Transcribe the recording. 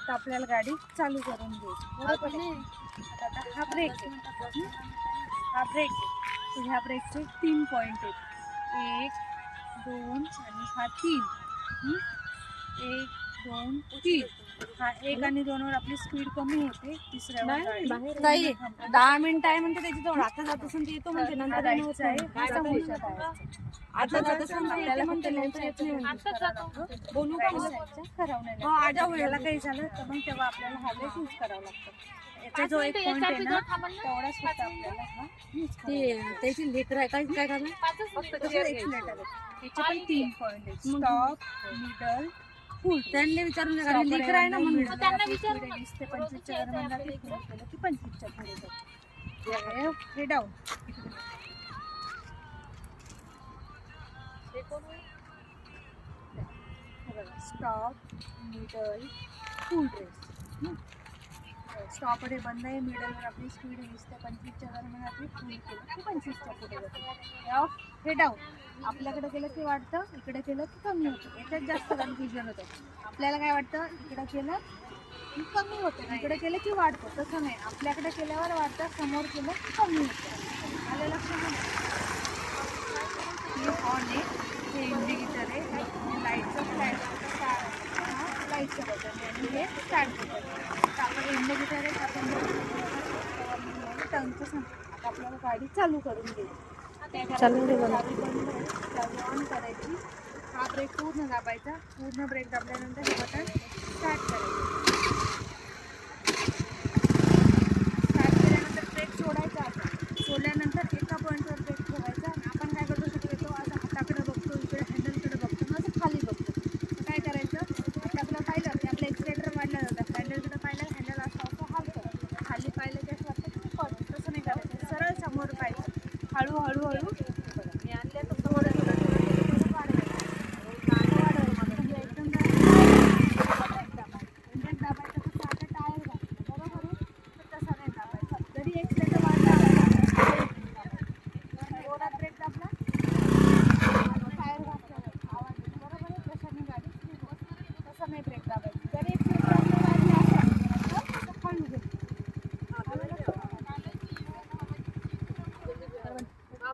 आता आपल्याला गाडी चालू करून घ्यायची बरोबर आहे. आता हा ब्रेक आहे, हा ब्रेक आहे. तर ह्या ब्रेकचे 3 पॉईंट आहेत, 1 2 आणि हा 3. 1 2 3. हा 1 आणि 2 वर आपली स्पीड कमी होते, तिसऱ्यावर ताई 10 मिनिटं आहे म्हणते त्याच्याजवळ. आता जात असून येतो म्हणते नंतर राईटचा आहे, हा समोरच्या टायरचा. आता जात असून येते म्हणते नंतर येत नाही म्हणते. बोलू का मग? करावं नाही आपल्याला काही झालं तर मग तेव्हा आपल्याला हा ब्रेक यूज करावा लागतो. याचा जो एक पॉईंट आहे ना तेवढाच फक्त आपल्याला हा यूज ते त्याची लेकर आहे काय काय करणार फक्त एक्सलेटर आहे. याचे पण 3 पॉईंट आहेत, स्टॉप, मिडल, फुल. त्यांना विचारून कारण लेकर आहे ना म्हणून. त्यांना विचार 20 ते 25 च्या दरम्यान जाते, पुढे केलं की 25 च्या पुढे जाते. हे down stop, middle, full raise. Stop मध्ये बंद आहे, मिडलवर आपली स्पीड 20 ते 25 च्या दरम्यान आपली फुल केलं की 25 च्या पुढे जाते. ऑफ हे डाऊन. आपल्याकडे केलं की वाढतं, इकडे केलं की कमी होतं. याच्यात जास्त कन्फ्युजन होतं. आपल्याला काय वाटतं इकडे केलं की कमी होतं, इकडे केलं की वाढतं. तसं नाही, आपल्याकडे केल्यावर वाढतं, समोर केलं की कमी होतं. आलं लक्षात? हे हॉर्न आहे, हे इंडिकेटर आहे, हे लाईटचं लाईटचं बटन आहे आणि हे स्टार्ट बटन आहे. तर आपण इंडिकेटर आहे, आपण टर्नचं सांगतो. आता आपल्याला गाडी चालू करून घ्यायची. चालू दे मला. चावी बंद करायची, चावी ऑन करायची, हा ब्रेक पूर्ण दाबायचा. पूर्ण ब्रेक दाबल्यानंतर हे बटन